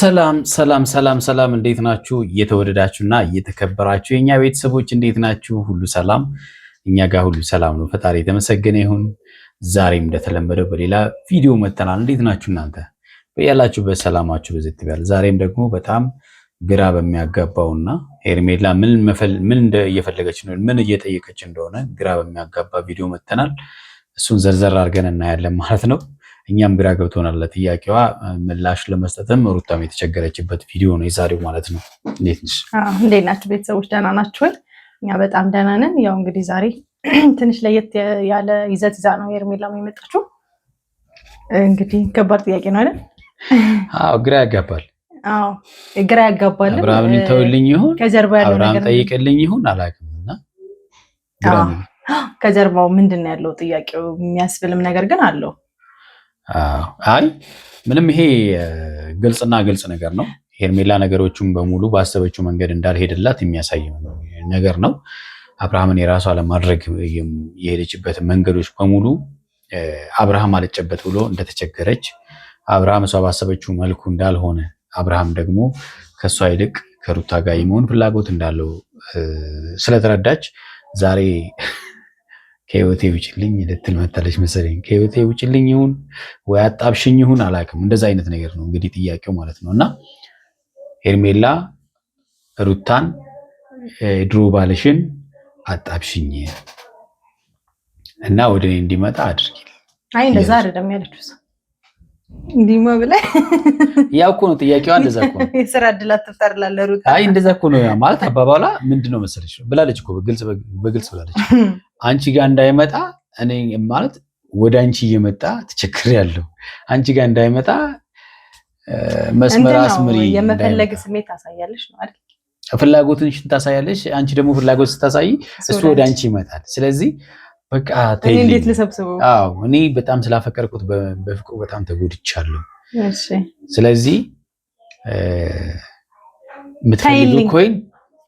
ሰላም ሰላም ሰላም ሰላም፣ እንዴት ናችሁ? እየተወደዳችሁና እየተከበራችሁ የኛ ቤተሰቦች እንዴት ናችሁ? ሁሉ ሰላም? እኛ ጋር ሁሉ ሰላም ነው። ፈጣሪ የተመሰገነ ይሁን። ዛሬም እንደተለመደው በሌላ ቪዲዮ መተናል። እንዴት ናችሁ እናንተ? በያላችሁበት ሰላማችሁ በዘት ይበል። ዛሬም ደግሞ በጣም ግራ በሚያጋባውና ሄርሜላ ምን እየፈለገች ነው፣ ምን እየጠየቀች እንደሆነ ግራ በሚያጋባ ቪዲዮ መተናል። እሱን ዘርዘር አድርገን እናያለን ማለት ነው። እኛም ግራ ገብቶናል። ለጥያቄዋ ምላሽ ለመስጠትም ሩታም የተቸገረችበት ቪዲዮ ነው የዛሬው ማለት ነው። እንዴት ነሽ? እንዴት ናችሁ ቤተሰቦች? ደህና ናችሁ ወይ? እኛ በጣም ደህና ነን። ያው እንግዲህ ዛሬ ትንሽ ለየት ያለ ይዘት ይዛ ነው ሄርሜላም የመጣችው። እንግዲህ ከባድ ጥያቄ ነው አይደል? አዎ፣ ግራ ያጋባል። አዎ፣ ግራ ያጋባል። አብርሃምን ተውልኝ ይሁን ከጀርባ ያለው ነገር አብርሃም ጠይቅልኝ ይሁን አላውቅምና ከጀርባው ምንድን ነው ያለው ጥያቄው የሚያስብልም ነገር ግን አለው። አይ ምንም፣ ይሄ ግልጽና ግልጽ ነገር ነው። ሄርሜላ ነገሮቹን በሙሉ ባሰበችው መንገድ እንዳልሄደላት የሚያሳይ ነገር ነው። አብርሃምን የራሷ ለማድረግ የሄደችበት መንገዶች በሙሉ አብርሃም አልጨበት ብሎ እንደተቸገረች፣ አብርሃም እሷ ባሰበችው መልኩ እንዳልሆነ፣ አብርሃም ደግሞ ከእሷ ይልቅ ከሩታ ጋር የመሆን ፍላጎት እንዳለው ስለተረዳች ዛሬ ከህይወቴ ውጭልኝ ልትል መታለች መሰለኝ። ከህይወቴ ውጭልኝ ይሁን ወይ አጣብሽኝ ይሁን አላውቅም። እንደዛ አይነት ነገር ነው እንግዲህ ጥያቄው ማለት ነው። እና ሄርሜላ ሩታን ድሮ ባልሽን አጣብሽኝ እና ወደ እኔ እንዲመጣ አድርጊ። አይ እንደዛ አይደለም ያለችው። እንዲማ ብላ ያው እኮ ነው ጥያቄዋ። እንደዛ እኮ ነው የሥራ ዕድል አትፈጠርላለ ሩታ። አይ እንደዛ እኮ ነው ማለት አባባሏ ምንድነው መሰለሽ ብላለች እኮ በግልጽ ብላለች። አንቺ ጋር እንዳይመጣ እኔ ማለት ወደ አንቺ እየመጣ ተቸግሬያለሁ። አንቺ ጋር እንዳይመጣ መስመር አስምሪ። የመፈለግ ስሜት ታሳያለሽ ነው አይደል? ፍላጎትሽን ታሳያለሽ። አንቺ ደግሞ ፍላጎት ስታሳይ እሱ ወደ አንቺ ይመጣል። ስለዚህ በቃ ተይልኝ። እንዴት ልሰብስበው? አዎ እኔ በጣም ስላፈቀርኩት በፍቅሩ በጣም ተጎድቻለሁ። እሺ ስለዚህ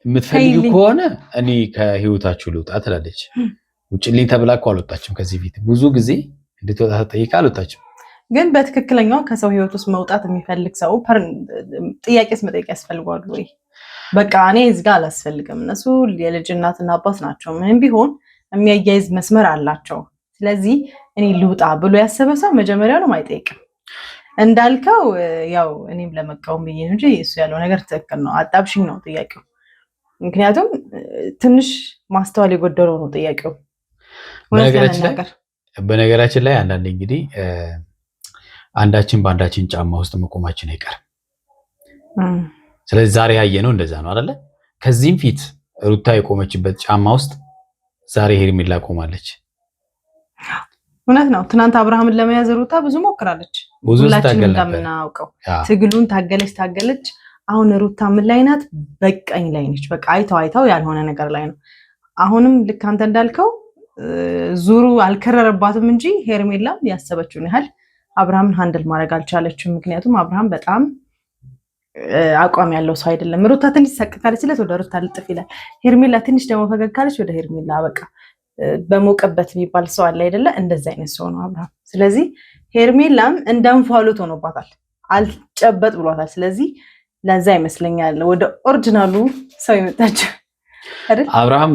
የምትፈልጊው ከሆነ እኔ ከህይወታችሁ ልውጣ ትላለች። ውጭልኝ ተብላ እኮ አልወጣችም። ከዚህ ፊት ብዙ ጊዜ እንድትወጣ ተጠይቃ አልወጣችም። ግን በትክክለኛው ከሰው ህይወት ውስጥ መውጣት የሚፈልግ ሰው ጥያቄስ መጠየቅ ያስፈልገዋል ወይ? በቃ እኔ እዚህ ጋር አላስፈልግም። እነሱ የልጅ እናትና አባት ናቸው። ምንም ቢሆን የሚያያይዝ መስመር አላቸው። ስለዚህ እኔ ልውጣ ብሎ ያሰበ ሰው መጀመሪያውንም አይጠይቅም። እንዳልከው ያው እኔም ለመቃወም ብዬ እንጂ እሱ ያለው ነገር ትክክል ነው። አጣብሽኝ ነው ጥያቄው። ምክንያቱም ትንሽ ማስተዋል የጎደለው ነው ጥያቄው። በነገራችን ላይ አንዳንዴ እንግዲህ አንዳችን በአንዳችን ጫማ ውስጥ መቆማችን አይቀርም። ስለዚህ ዛሬ ያየነው እንደዛ ነው አይደለ? ከዚህም ፊት ሩታ የቆመችበት ጫማ ውስጥ ዛሬ ሄርሜላ ቆማለች። እውነት ነው። ትናንት አብርሃምን ለመያዝ ሩታ ብዙ ሞክራለች። ሁላችንም እንደምናውቀው ትግሉን ታገለች። አሁን ሩታ ምን ላይ ናት? በቀኝ ላይ ነች። በቃ አይተው ያልሆነ ነገር ላይ ነው። አሁንም ልክ አንተ እንዳልከው ዙሩ አልከረረባትም እንጂ ሄርሜላም ያሰበችውን ያህል አብርሃምን ሃንድል ማድረግ አልቻለችም። ምክንያቱም አብርሃም በጣም አቋም ያለው ሰው አይደለም። ሩታ ትንሽ ሰቅ ካለችለት ወደ ሩታ ልጥፍ ይላል። ሄርሜላ ትንሽ ደግሞ ፈገግ ካለች ወደ ሄርሜላ በቃ በሞቀበት የሚባል ሰው አለ አይደለ? እንደዛ አይነት ሰው ነው አብርሃም። ስለዚህ ሄርሜላም እንደንፋሎት ሆኖባታል፣ አልጨበጥ ብሏታል። ስለዚህ ለዛ ይመስለኛል ወደ ኦሪጂናሉ ሰው የመጣችው አይደል? አብርሃም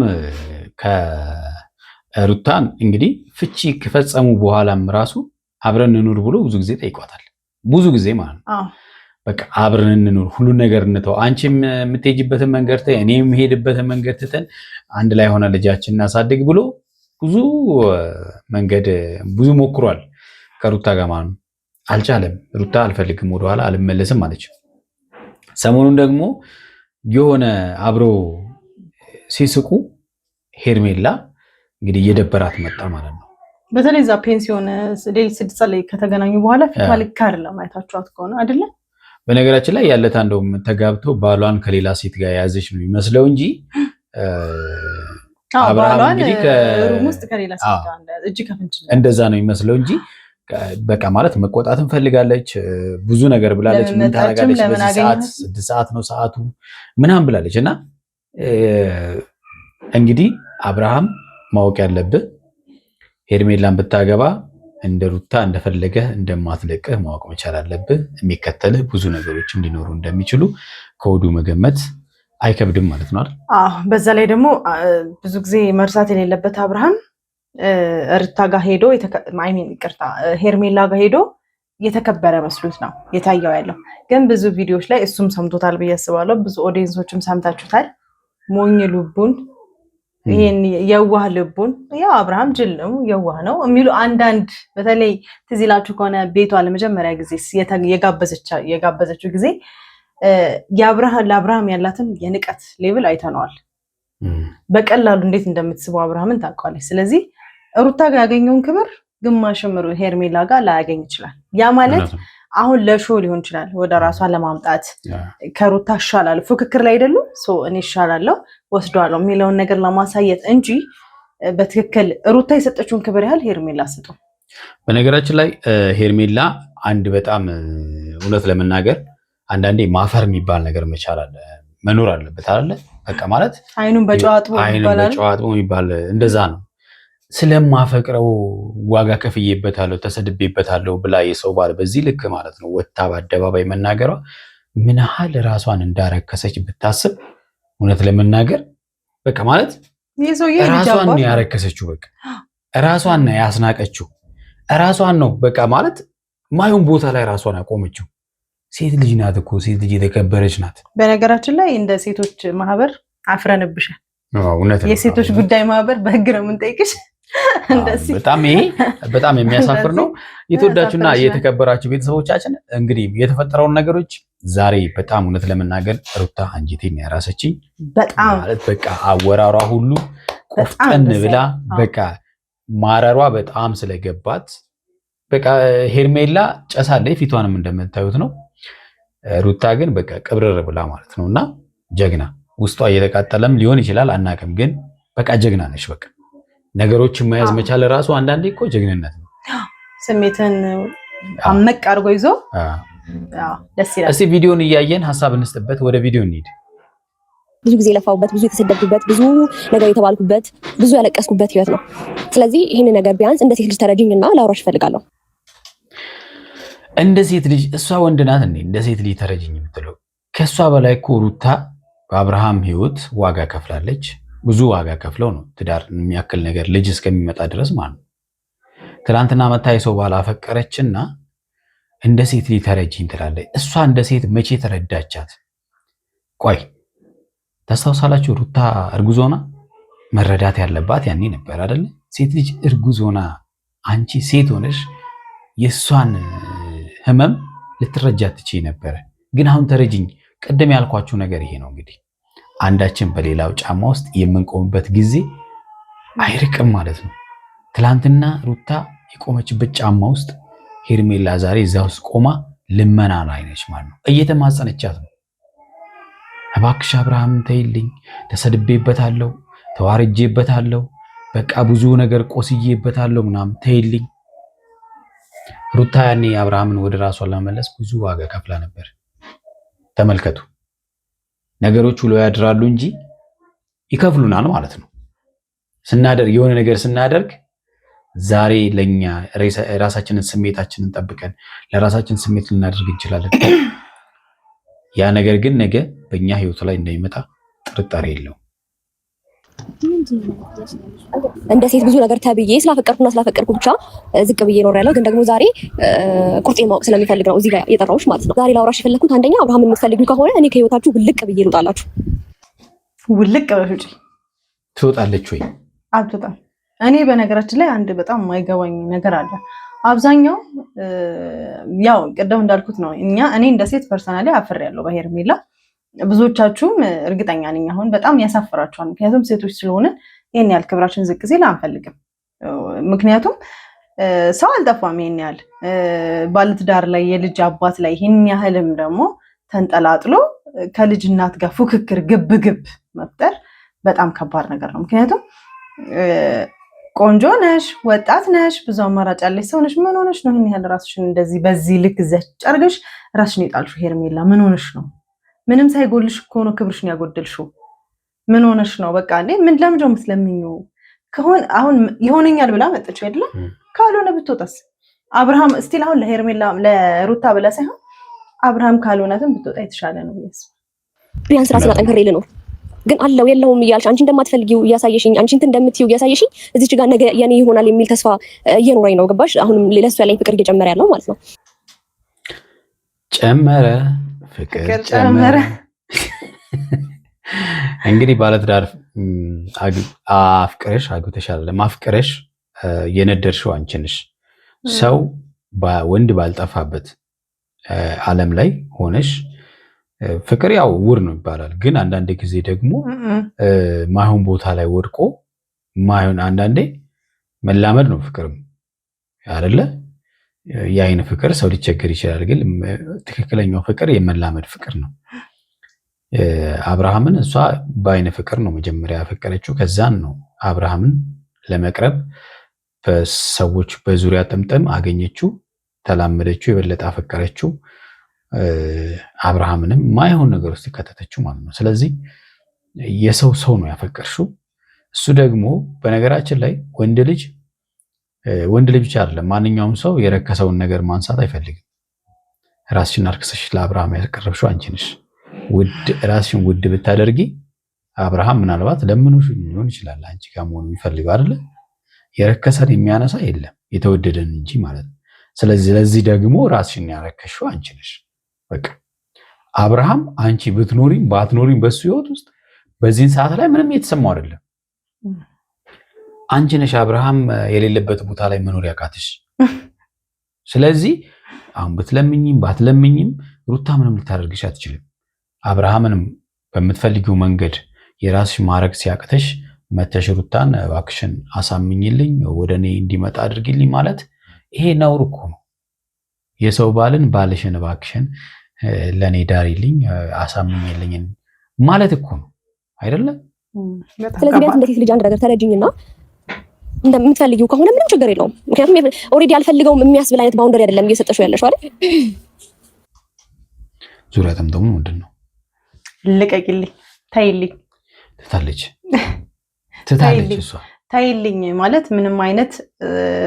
ከሩታን እንግዲህ ፍቺ ከፈጸሙ በኋላም ራሱ አብረን እንኑር ብሎ ብዙ ጊዜ ጠይቋታል። ብዙ ጊዜ ማለት ነው። በቃ አብረን እንኑር፣ ሁሉ ነገር እንተው፣ አንቺ የምትሄጂበትን መንገድ ተይ፣ እኔ የምሄድበትን መንገድ ትተን አንድ ላይ ሆነ ልጃችን እናሳድግ ብሎ ብዙ መንገድ ብዙ ሞክሯል ከሩታ ጋር ማለት ነው። አልቻለም። ሩታ አልፈልግም፣ ወደኋላ አልመለስም አለች። ሰሞኑን ደግሞ የሆነ አብሮ ሲስቁ ሄርሜላ እንግዲህ እየደበራት መጣ ማለት ነው። በተለይ እዛ ፔንሲዮን ሌሊት 6 ላይ ከተገናኙ በኋላ ፊቷ ልክ አይደለም። አይታችኋት ከሆነ አይደለ? በነገራችን ላይ ያለታ እንደውም ተጋብተው ባሏን ከሌላ ሴት ጋር የያዘች ነው የሚመስለው እንጂ አብርሃም እንግዲህ ከሩም ውስጥ ከሌላ ሴት ጋር እጅ ከፍንጭ እንደዛ ነው የሚመስለው እንጂ በቃ ማለት መቆጣት እንፈልጋለች። ብዙ ነገር ብላለች። ምን ታረጋለች? በዚህ ሰዓት 6 ሰዓት ነው ሰዓቱ ምናምን ብላለች። እና እንግዲህ አብርሃም ማወቅ ያለብህ ሄርሜላን ብታገባ እንደ ሩታ እንደፈለገ እንደማትለቅህ ማወቅ መቻል አለብህ። የሚከተልህ ብዙ ነገሮች እንዲኖሩ እንደሚችሉ ከወዲሁ መገመት አይከብድም ማለት ነው አይደል? አዎ። በዛ ላይ ደግሞ ብዙ ጊዜ መርሳት የሌለበት አብርሃም ሩታ ጋር ሄዶ ይቅርታ ሄርሜላ ጋር ሄዶ የተከበረ መስሎት ነው የታየው ያለው። ግን ብዙ ቪዲዮዎች ላይ እሱም ሰምቶታል ብዬ አስባለሁ። ብዙ ኦዲየንሶችም ሰምታችሁታል። ሞኝ ልቡን ይሄን የዋህ ልቡን ያው አብርሃም ጅል ነው የዋህ ነው የሚሉ አንዳንድ በተለይ ትዝ ይላችሁ ከሆነ ቤቷ ለመጀመሪያ ጊዜ የጋበዘችው ጊዜ ለአብርሃም ያላትን የንቀት ሌቭል አይተነዋል። በቀላሉ እንዴት እንደምትስበው አብርሃምን ታውቀዋለች። ስለዚህ ሩታ ጋር ያገኘውን ክብር ግማሽም ሄርሜላ ጋር ላያገኝ ይችላል። ያ ማለት አሁን ለሾ ሊሆን ይችላል ወደ ራሷ ለማምጣት ከሩታ እሻላለሁ ፉክክር ላይ አይደሉም እኔ እሻላለሁ ወስዷለሁ የሚለውን ነገር ለማሳየት እንጂ በትክክል ሩታ የሰጠችውን ክብር ያህል ሄርሜላ ስጡ። በነገራችን ላይ ሄርሜላ አንድ በጣም እውነት ለመናገር አንዳንዴ ማፈር የሚባል ነገር መኖር አለበት አይደለ? በቃ ማለት አይኑን በጨዋጥቦ የሚባል እንደዛ ነው። ስለማፈቅረው ዋጋ ከፍዬበታለሁ ተሰድቤበታለሁ ብላ የሰው ባል በዚህ ልክ ማለት ነው ወጣ በአደባባይ መናገሯ ምን ያህል ራሷን እንዳረከሰች ብታስብ እውነት ለመናገር በቃ ማለት ራሷን ነው ያረከሰችው። በቃ ራሷን ነው ያስናቀችው። ራሷን ነው በቃ ማለት ማየውን ቦታ ላይ ራሷን ያቆመችው። ሴት ልጅ ናት እኮ ሴት ልጅ የተከበረች ናት። በነገራችን ላይ እንደ ሴቶች ማህበር አፍረንብሻል። የሴቶች ጉዳይ ማህበር በህግ ነው የምንጠይቅሽ። በጣም ይሄ በጣም የሚያሳፍር ነው። የተወዳችሁና የተከበራችሁ ቤተሰቦቻችን እንግዲህ የተፈጠረውን ነገሮች ዛሬ በጣም እውነት ለመናገር ሩታ አንጀቴን ያራሰችኝ ማለት በቃ አወራሯ ሁሉ ቆፍጠን ብላ በቃ ማረሯ በጣም ስለገባት በቃ ሄርሜላ ጨሳለች ፊቷንም እንደምታዩት ነው። ሩታ ግን በቃ ቅብርር ብላ ማለት ነውና ጀግና ውስጧ እየተቃጠለም ሊሆን ይችላል አናቅም፣ ግን በቃ ጀግና ነች። በቃ ነገሮችን መያዝ መቻል ራሱ አንዳንዴ እኮ ጀግንነት ነው። ስሜትን አመቅ አድርጎ ይዞ ደስ ይላል። እስቲ ቪዲዮን እያየን ሀሳብ እንስጥበት። ወደ ቪዲዮ እንሂድ። ብዙ ጊዜ ለፋውበት፣ ብዙ የተሰደብኩበት፣ ብዙ ነገር የተባልኩበት፣ ብዙ ያለቀስኩበት ህይወት ነው። ስለዚህ ይህን ነገር ቢያንስ እንደ ሴት ልጅ ተረጅኝና ላውራሽ እፈልጋለሁ። እንደ ሴት ልጅ እሷ ወንድ ናት እንዴ? እንደ ሴት ልጅ ተረጅኝ የምትለው? ከእሷ በላይ እኮ ሩታ በአብርሃም ህይወት ዋጋ ከፍላለች። ብዙ ዋጋ ከፍለው ነው ትዳር የሚያክል ነገር ልጅ እስከሚመጣ ድረስ ማለት ነው። ትናንትና መታ የሰው ባል አፈቀረችና እንደ ሴት ልጅ ተረጅኝ ትላለች። እሷ እንደ ሴት መቼ ተረዳቻት? ቆይ ታስታውሳላችሁ? ሩታ እርጉዝ ሆና መረዳት ያለባት ያኔ ነበር አይደለ? ሴት ልጅ እርጉዝ ሆና አንቺ ሴት ሆነሽ የእሷን ህመም ልትረጃት ትችይ ነበረ። ግን አሁን ተረጅኝ። ቅድም ያልኳችሁ ነገር ይሄ ነው እንግዲህ አንዳችን በሌላው ጫማ ውስጥ የምንቆምበት ጊዜ አይርቅም ማለት ነው። ትላንትና ሩታ የቆመችበት ጫማ ውስጥ ሄርሜላ ዛሬ እዛ ውስጥ ቆማ ልመና ላይ ነች ማለት ነው። እየተማጸነቻት ነው። እባክሽ አብርሃምን ተይልኝ፣ ተሰድቤበታለሁ፣ ተዋርጄበታለሁ፣ በቃ ብዙ ነገር ቆስዬበታለሁ ምናምን ተይልኝ። ሩታ ያኔ አብርሃምን ወደ ራሷ ለመመለስ ብዙ ዋጋ ከፍላ ነበር። ተመልከቱ፣ ነገሮች ውለው ያድራሉ እንጂ ይከፍሉናል ማለት ነው። የሆነ ነገር ስናደርግ ዛሬ ለኛ ራሳችንን ስሜታችንን ጠብቀን ለራሳችን ስሜት ልናደርግ እንችላለን። ያ ነገር ግን ነገ በእኛ ህይወት ላይ እንደሚመጣ ጥርጣሬ የለውም። እንደ ሴት ብዙ ነገር ተብዬ ስላፈቀርኩና ስላፈቀርኩ ብቻ ዝቅ ብዬ ኖሬያለሁ። ግን ደግሞ ዛሬ ቁርጤን ማወቅ ስለሚፈልግ ነው እዚህ ጋር የጠራሁሽ ማለት ነው። ዛሬ ላውራሽ የፈለኩት አንደኛ አብርሃም የምትፈልጊው ከሆነ እኔ ከህይወታችሁ ውልቅ ብዬ ልውጣላችሁ። ውልቅ በውጪ ትወጣለች ወይ? አትወጣም። እኔ በነገራችን ላይ አንድ በጣም የማይገባኝ ነገር አለ። አብዛኛው ያው ቅድም እንዳልኩት ነው። እኔ እንደ ሴት ፐርሰናሊ አፍሬያለሁ በሄርሜላ። ብዙዎቻችሁም እርግጠኛ ነኝ አሁን በጣም ያሳፍራችኋል። ምክንያቱም ሴቶች ስለሆነ ይሄን ያህል ክብራችን ዝቅ ሲል አንፈልግም። ምክንያቱም ሰው አልጠፋም። ይሄን ያህል ባለትዳር ላይ የልጅ አባት ላይ ይሄን ያህልም ደግሞ ተንጠላጥሎ ከልጅ እናት ጋር ፉክክር ግብግብ መፍጠር በጣም ከባድ ነገር ነው። ምክንያቱም ቆንጆ ነሽ፣ ወጣት ነሽ፣ ብዙ አማራጭ ያለሽ ሰው ነሽ። ምን ሆነሽ ነው ይሄን ያህል ራስሽን እንደዚህ በዚህ ልክ ዘጭ አድርገሽ ራስሽን የጣልሽው? ሄርሜላ ምን ሆነሽ ነው? ምንም ሳይጎልሽ እኮ ነው ክብርሽን ያጎደልሽው። ምን ሆነሽ ነው? በቃ እንዴ ምን ለምንድነው የምትለምኚው? ከሆነ አሁን ይሆነኛል ብላ መጥቼ አይደለ? ካልሆነ ብትወጣስ? አብርሃም ስቲል አሁን ለሄርሜላ ለሩታ ብላ ሳይሆን አብርሃም ካልሆነትም ብትወጣ የተሻለ ነው ብዬሽ ቢያንስ ራስን አጠንክሬ ልኖር ግን አለው የለውም እያልሽ አንቺ እንደማትፈልጊው እያሳየሽኝ አንቺ እንትን እንደምትይው እያሳየሽኝ እዚች ጋር ነገ የኔ ይሆናል የሚል ተስፋ እየኖረኝ ነው። ገባሽ? አሁንም ለሱ ያለኝ ፍቅር እየጨመረ ያለው ማለት ነው። ጨመረ ፍቅር ጨመረ። እንግዲህ ባለትዳር አፍቅረሽ አግብተሻል ለማፍቀረሽ የነደርሽው አንቺ ነሽ። ሰው ወንድ ባልጠፋበት ዓለም ላይ ሆነሽ ፍቅር ያው ውር ነው ይባላል። ግን አንዳንድ ጊዜ ደግሞ ማይሆን ቦታ ላይ ወድቆ ማይሆን አንዳንዴ መላመድ ነው ፍቅርም አይደለ? የአይን ፍቅር ሰው ሊቸገር ይችላል። ግን ትክክለኛው ፍቅር የመላመድ ፍቅር ነው። አብርሃምን እሷ በአይን ፍቅር ነው መጀመሪያ ያፈቀረችው። ከዛን ነው አብርሃምን ለመቅረብ በሰዎች በዙሪያ ጥምጥም አገኘችው፣ ተላመደችው፣ የበለጠ አፈቀረችው። አብርሃምንም ማይሆን ነገር ውስጥ ከተተችው ማለት ነው። ስለዚህ የሰው ሰው ነው ያፈቀርሽው። እሱ ደግሞ በነገራችን ላይ ወንድ ልጅ ብቻ አይደለም፣ ማንኛውም ሰው የረከሰውን ነገር ማንሳት አይፈልግም። ራስሽን አርክሰሽ ለአብርሃም ያቀረብሽው አንቺ ነሽ። ራስሽን ውድ ብታደርጊ አብርሃም ምናልባት ለምኑሽ ሊሆን ይችላል አንቺ ጋር መሆኑ የሚፈልገው አይደለ? የረከሰን የሚያነሳ የለም የተወደደን እንጂ ማለት ነው። ስለዚህ ለዚህ ደግሞ ራስሽን ያረከሽው አንቺ ነሽ። በቃ አብርሃም አንቺ ብትኖሪም ባትኖሪም በሱ ህይወት ውስጥ በዚህን ሰዓት ላይ ምንም የተሰማው አይደለም። አንቺ ነሽ አብርሃም የሌለበት ቦታ ላይ መኖር ያቃተሽ። ስለዚህ አሁን ብትለምኝም ባትለምኝም ሩታ ምንም ልታደርግሽ አትችልም። አብርሃምንም በምትፈልጊው መንገድ የራስሽ ማድረግ ሲያቅተሽ መተሽ ሩታን እባክሽን አሳምኝልኝ ወደኔ እንዲመጣ አድርጊልኝ ማለት ይሄ ነውር እኮ ነው። የሰው ባልን ባልሽን እባክሽን ለኔ ዳሪልኝ አሳምኝልኝ ማለት እኮ ነው አይደለ? ስለዚህ ቢያንስ እንደዚህ ልጅ አንድ ነገር ተረጅኝና እንደምትፈልጊው ከሆነ ምንም ችግር የለውም። ምክንያቱም ኦሬዲ አልፈልገውም የሚያስብል አይነት ባውንደሪ አይደለም እየሰጠሽው ያለሽው አይደል? ዙሪያ ተምተሙ ምንድነው? ልቀቂልኝ፣ ታይልኝ ትታለች እሷ ታይልኝ ማለት ምንም አይነት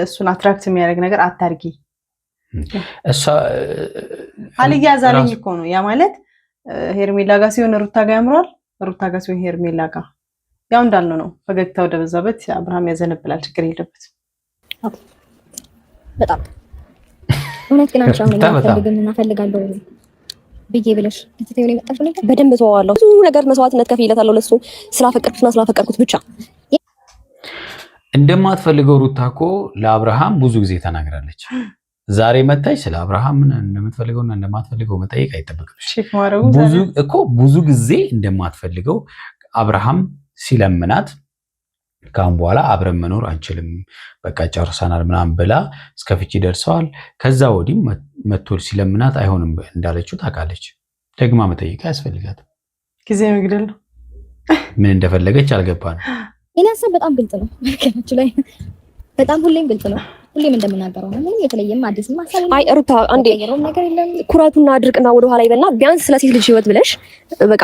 እሱን አትራክት የሚያደርግ ነገር አታርጊ። እሷ አልያዛለኝ እኮ ነው ያ ማለት ሄርሜላ ጋር ሲሆን ሩታ ጋር ያምራል፣ ሩታ ጋር ሲሆን ሄርሜላ ጋር ያው እንዳልነው ነው። ፈገግታ ወደ በዛበት አብርሃም ያዘነብላል፣ ችግር የለበት። በጣም እውነት ግን አንቺ አሁን ፈልግና ፈልጋለሁ ብዬ ብለሽ ልትተዩ ነው የመጣሽው ነገር በደንብ ተዋዋለሁ። ብዙ ነገር መስዋዕትነት ከፍይለታለሁ ለሱ ስላፈቀርኩት ብቻ። እንደማትፈልገው ሩታ እኮ ለአብርሃም ብዙ ጊዜ ተናግራለች። ዛሬ መታች ስለ አብርሃም እንደምትፈልገውና እንደማትፈልገው መጠየቅ አይጠበቅብሽ። ብዙ ጊዜ እንደማትፈልገው አብርሃም ሲለምናት ካሁን በኋላ አብረን መኖር አንችልም፣ በቃ ጨርሰናል ምናምን ብላ እስከ ፍቺ ደርሰዋል። ከዛ ወዲህ መቶ ሲለምናት አይሆንም እንዳለችው ታውቃለች። ደግማ መጠየቅ አያስፈልጋትም። ጊዜ መግደል ነው። ምን እንደፈለገች አልገባንም። እኔ ሀሳብ በጣም ግልጽ ነው። ከነሱ ላይ በጣም ሁሌም ግልጽ ነው። ሁሌም እንደምናገረው ነው። ምንም የተለየም አዲስም ሀሳብ አይ ሩታ አንዴ ነገር የለም። ኩራቱና ድርቅና ወደ ኋላ ይበልና ቢያንስ ስለሴት ልጅ ህይወት ብለሽ በቃ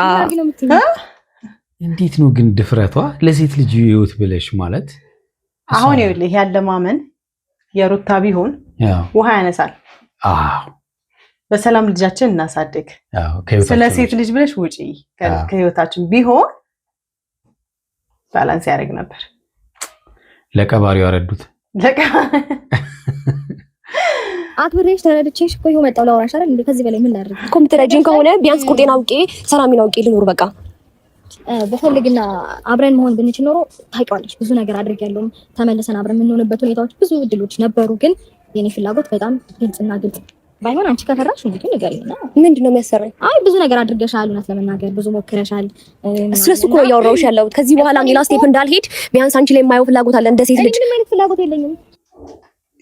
እንዴት ነው ግን ድፍረቷ ለሴት ልጅ ህይወት ብለሽ ማለት አሁን ይኸውልህ ያለ ማመን የሩታ ቢሆን ውሃ ያነሳል። በሰላም ልጃችን እናሳድግ። ስለ ሴት ልጅ ብለሽ ውጪ ከህይወታችን ቢሆን ባላንስ ያደርግ ነበር። ለቀባሪው ያረዱት አክብሬሽ ተረድቼሽ እኮ ይኸው መጣሁ ላወራሽ አይደል እንዴ? ከዚህ በላይ ምን ላድርግ? ኮምፒውተራችን ከሆነ ቢያንስ ቁርጤን አውቄ ሰላሜን አውቄ ልኖር በቃ። በፈልግና አብረን መሆን ብንችል ኖሮ ታውቂዋለሽ ብዙ ነገር አድርጌያለሁ። ተመልሰን አብረን የምንሆንበት ሁኔታዎች ብዙ እድሎች ነበሩ። ግን የኔ ፍላጎት በጣም ግልጽና ግልጽ ባይሆን አንቺ ከፈራሽ እንግዲህ ንገሪኝና ምንድነው የሚያሰራኝ? አይ ብዙ ነገር አድርገሻል፣ እውነት ለመናገር ብዙ ሞክረሻል። እሱ እኮ ያወራውሽ ያለሁት ከዚህ በኋላ ሌላ ስቴፕ እንዳልሄድ ቢያንስ አንቺ ላይ የማየው ፍላጎት አለ እንደ ሴት ልጅ። ምንም አይነት ፍላጎት የለኝም።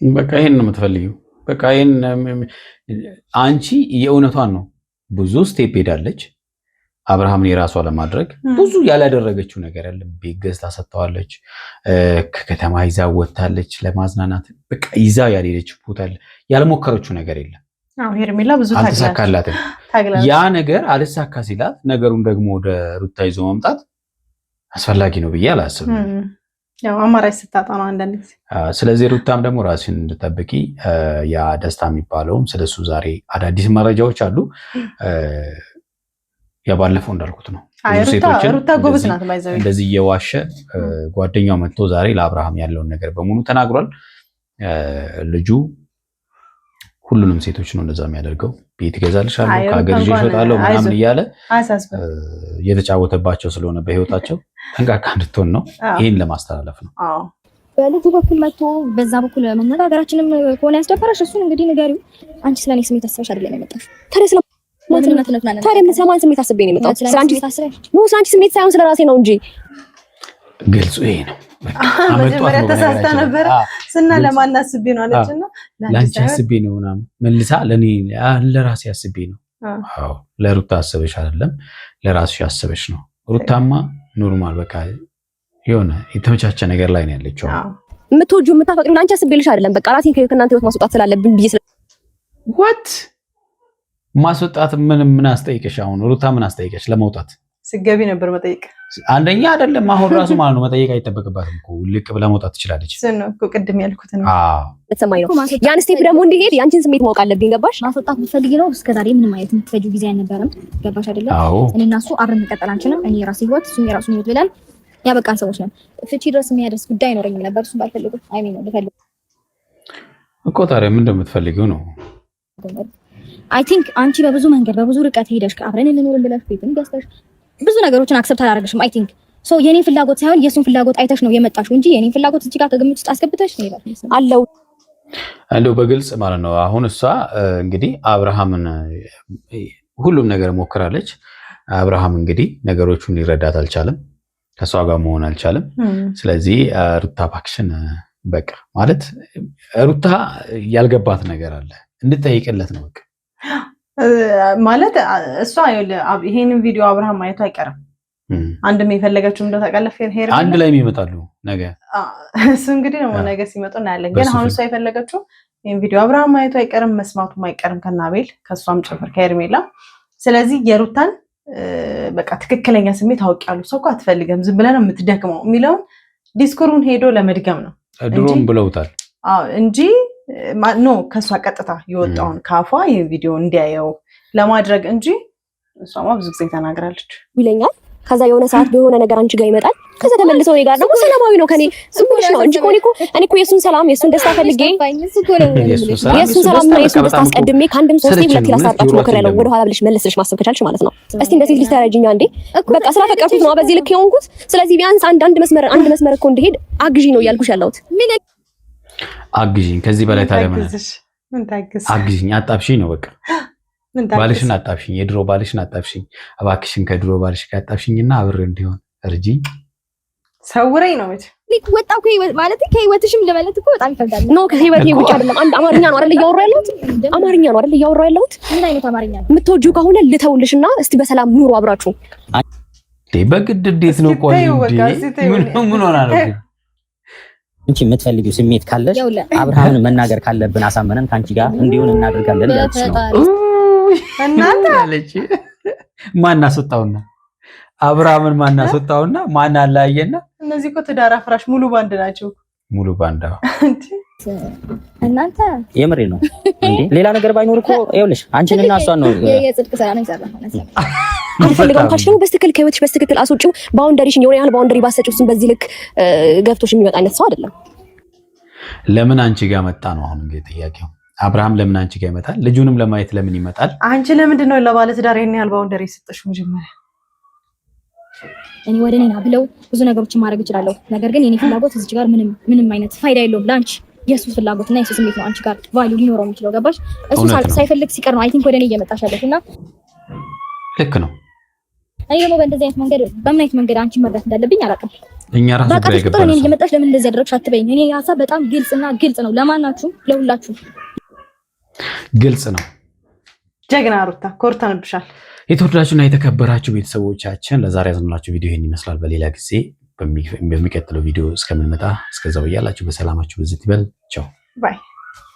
በቃ ይሄን ነው የምትፈልጊው? በቃ ይሄን አንቺ የእውነቷን ነው። ብዙ ስቴፕ ሄዳለች አብርሃምን የራሷ ለማድረግ ብዙ ያላደረገችው ነገር የለም። ቤት ገዝታ ሰጥተዋለች፣ ከከተማ ይዛ ወጥታለች ለማዝናናት። በቃ ይዛ ያልሄደችው ቦታ ያልሞከረችው ነገር የለም። ሄርሜላ ብዙ አልተሳካላትም። ያ ነገር አልሳካ ሲላት ነገሩን ደግሞ ወደ ሩታ ይዞ መምጣት አስፈላጊ ነው ብዬ አላስብም። ያው አማራጭ ስታጣ ነው አንዳንድ ጊዜ። ስለዚህ ሩታም ደግሞ ራስሽን እንድጠብቂ ያ ደስታ የሚባለውም ስለሱ ዛሬ አዳዲስ መረጃዎች አሉ። ያባለፈው እንዳልኩት ነው ሩታ ጎበዝ ናት። እንደዚህ እየዋሸ ጓደኛው መጥቶ ዛሬ ለአብርሃም ያለውን ነገር በሙሉ ተናግሯል። ልጁ ሁሉንም ሴቶች ነው እንደዛ የሚያደርገው። ቤት ይገዛልሻለሁ፣ ከሀገር ይዤ እወጣለሁ ምናምን እያለ እየተጫወተባቸው ስለሆነ በህይወታቸው ጠንቃቃ እንድትሆን ነው። ይህን ለማስተላለፍ ነው። በልጁ በኩል መጥቶ በዛ በኩል መነጋገራችንም ከሆነ ያስደፈረሽ እሱን እንግዲህ ንገሪው። አንቺ ስለኔ ስሜት አስበሽ አይደለም የመጣሽው። ታዲያ ስለማን ስሜት አስቤ ነው የመጣሁት? ስለአንቺ ስሜት ሳይሆን ስለራሴ ነው እንጂ። ግልጹ ይሄ ነው። መጀመሪያ ተሳስታ ነበረ ስና ለማን አስቤ ነው አለችና ለአንቺ አስቤ ነው ምናምን መልሳ ለራሴ አስቤ ነው። አዎ ለሩታ አስበሽ አይደለም ለራስሽ አስበሽ ነው። ሩታማ ኖርማል በቃ የሆነ የተመቻቸ ነገር ላይ ነው ያለችው። የምትወጂው የምታፈቅሪው ለአንቺ አስቤልሽ አይደለም። በቃ ራሴን ከእናንተ ህይወት ማስወጣት ስላለብኝ ብዬ what ማስወጣት ምን አስጠይቀሽ? አሁን ሩታ ምን አስጠይቀሽ ለመውጣት? ስገቢ ነበር መጠየቅ። አንደኛ አይደለም አሁን ራሱ ማለት ነው መጠየቅ አይጠበቅባትም እኮ ልቅ ብላ መውጣት ትችላለች። እሱን ነው እኮ ቅድም ያልኩት ነው። ተሰማኝ ነው ያን ስቴፕ ደግሞ እንዲሄድ ያንቺን ስሜት ማወቅ አለብኝ። ገባሽ? ማስወጣት ብትፈልጊ ነው እስከዛሬ ምንም አይነት የምትፈጂው ጊዜ አልነበረም። ገባሽ አይደለም? እኔ እና እሱ አብረን መቀጠል አንችልም። እኔ የራሴ ህይወት እሱ የራሱን ህይወት ብለን ያበቃን ሰዎች ነን። ፍቺ ድረስ የሚያደርስ ጉዳይ አይኖረኝም ነበር እሱን ባልፈልገው። አይ ሚን ነው ልፈልግ እኮ ታዲያ ምን እንደምትፈልጊው ነው? አይ ቲንክ አንቺ በብዙ መንገድ በብዙ ርቀት ሄደሽ አብረን እንኖር ብለሽ ቤትን ገዝተሽ ብዙ ነገሮችን አክሰፕት አላደረግሽም። አይ ቲንክ ሶ የኔን ፍላጎት ሳይሆን የሱን ፍላጎት አይተሽ ነው የመጣሽው እንጂ የኔን ፍላጎት እዚህ ጋር ከግምት ውስጥ አስገብተሽ ነው ይላል አለው እንደው በግልጽ ማለት ነው። አሁን እሷ እንግዲህ አብርሃምን ሁሉም ነገር ሞክራለች። አብርሃም እንግዲህ ነገሮቹን ሊረዳት አልቻለም፣ ከሷ ጋር መሆን አልቻለም። ስለዚህ ሩታ ፓክሽን በቃ ማለት ሩታ ያልገባት ነገር አለ እንድጠይቅለት ነው በቃ ማለት እሷ ይሄንን ቪዲዮ አብርሃም ማየቱ አይቀርም። አንድም የፈለገችው እንደተቀለፈ ሄር አንድ ላይ ይመጣሉ ነገ። እሱ እንግዲህ ነው ነገ ሲመጡ እናያለን። ግን አሁን እሷ የፈለገችው ይሄን ቪዲዮ አብርሃም ማየቱ አይቀርም፣ መስማቱም አይቀርም ከናቤል ከሷም ጭምር ከሄርሜላ። ስለዚህ የሩታን በቃ ትክክለኛ ስሜት አውቃለሁ ሰው እኮ አትፈልገም ዝም ብለህ ነው የምትደክመው የሚለውን ዲስኩሩን ሄዶ ለመድገም ነው። ድሮም ብለውታል እንጂ ኖ ከሷ ቀጥታ የወጣውን ካፏ ይሄን ቪዲዮ እንዲያየው ለማድረግ እንጂ እሷማ ብዙ ጊዜ ተናግራለች ይለኛል። ከዛ የሆነ ሰዓት በሆነ ነገር አንቺ ጋር ይመጣል። ከዛ ተመልሰው እኔ ጋር ደግሞ ሰላማዊ ነው ከኔ ስሙሽ ነው እንጂ እኔ እኮ የሱን ሰላም የሱን ደስታ ፈልጌ የሱን ሰላም እና የሱን ደስታ አስቀድሜ ከአንድም ሶስቴ ሁለት ላስታርቃችሁ ሞክሬያለሁ። ወደ ኋላ ብለሽ መለስሽ ማሰብ ከቻልሽ ማለት ነው። እስቲ እንደዚህ ልጅ ተረጅኛ እንዴ በቃ ስላፈቀርኩት ነው በዚህ ልክ የሆንኩት። ስለዚህ ቢያንስ አንድ መስመር እኮ እንዲሄድ አግዢ ነው እያልኩሽ ያለሁት። አግዢኝ ከዚህ በላይ ታዲያ ምን አግዢኝ አጣብሽኝ ነው በቃ ባልሽን አጣብሽኝ፣ የድሮ ባልሽን አጣብሽኝ። እባክሽን ከድሮ ባልሽ ጋር አጣብሽኝና አብሬ እንዲሆን እርጂኝ ሰውረኝ ነው ወጣው ማለት ከህይወትሽም ለማለት እኮ በጣም ይፈልጋል ነው። ከህይወቴ ውጭ አይደለም አንድ አማርኛ ነው አይደል እያወራሁ ያለሁት። ምን አይነት አማርኛ ነው? የምትወጂው ከሆነ ልተውልሽና እስቲ በሰላም ኑሩ አብራችሁ። በግድ እንዴት ነው? ቆይ ምን ሆና ነው? አንቺ የምትፈልጊው ስሜት ካለሽ አብርሃምን መናገር ካለብን አሳመነን ካንቺ ጋር እንዲሆን እናደርጋለን ያለች ነው። እናንተ አለች ማን አስወጣውና አብርሃምን ማን አስወጣውና ማን አላየና? እነዚህ እኮ ትዳር አፍራሽ ሙሉ ባንድ ናቸው። ሙሉ ባንዳ እናንተ የምሬ ነው እንዴ? ሌላ ነገር ባይኖር እኮ ይኸውልሽ አንቺንና እሷን ነው የጽድቅ ስራ ነው ይሰራል። አልፈልገውም ካልሽ ደግሞ በስትክክል ከህይወትሽ በስትክክል አስወጪው። ባውንደሪሽን የሆነ ያህል ባውንደሪ ባሰጪው እሱን በዚህ ልክ ገብቶሽ የሚመጣ አይነት ሰው አይደለም። ለምን አንቺ ጋር መጣ ነው አሁን እንግዲህ ጥያቄው። አብርሃም ለምን አንቺ ጋር ይመጣል? ልጁንም ለማየት ለምን ይመጣል? አንቺ ለምንድን ነው ለባለ ትዳር ይሄን ያህል ባውንደሪ ሰጠሽው? መጀመሪያ እኔ ወደ እኔ ና ብለው ብዙ ነገሮችን ማድረግ እችላለሁ። ነገር ግን የኔ ፍላጎት እዚህ ጋር ምንም አይነት ፋይዳ የለውም። ላንቺ የሱ ፍላጎትና የሱ ስሜት ነው አንቺ ጋር ቫልዩ ሊኖረው የሚችለው። ገባሽ? እሱ ሳይፈልግ ሲቀር ነው አይ ቲንክ ወደ እኔ እየመጣሽ ያለሽና ልክ ነው። እኔ ደግሞ በእንደዚህ አይነት መንገድ በምን አይነት መንገድ አንቺ መርዳት እንዳለብኝ አላውቅም። እኛ ራሱ በቃ እኔ እየመጣሽ ለምን እንደዚህ አደረግሽ አትበይኝ። እኔ ሀሳብ በጣም ግልጽ ነው ለማናችሁ ለሁላችሁ ግልጽ ነው። ጀግና ሩታ ኮርተንብሻል። የተወደዳችሁና የተከበራችሁ ቤተሰቦቻችን ለዛሬ ያዘንላችሁ ቪዲዮ ይሄን ይመስላል። በሌላ ጊዜ በሚቀጥለው ቪዲዮ እስከምንመጣ እስከዛው ያላችሁ በሰላማችሁ ብዝት ይበል። ቻው ባይ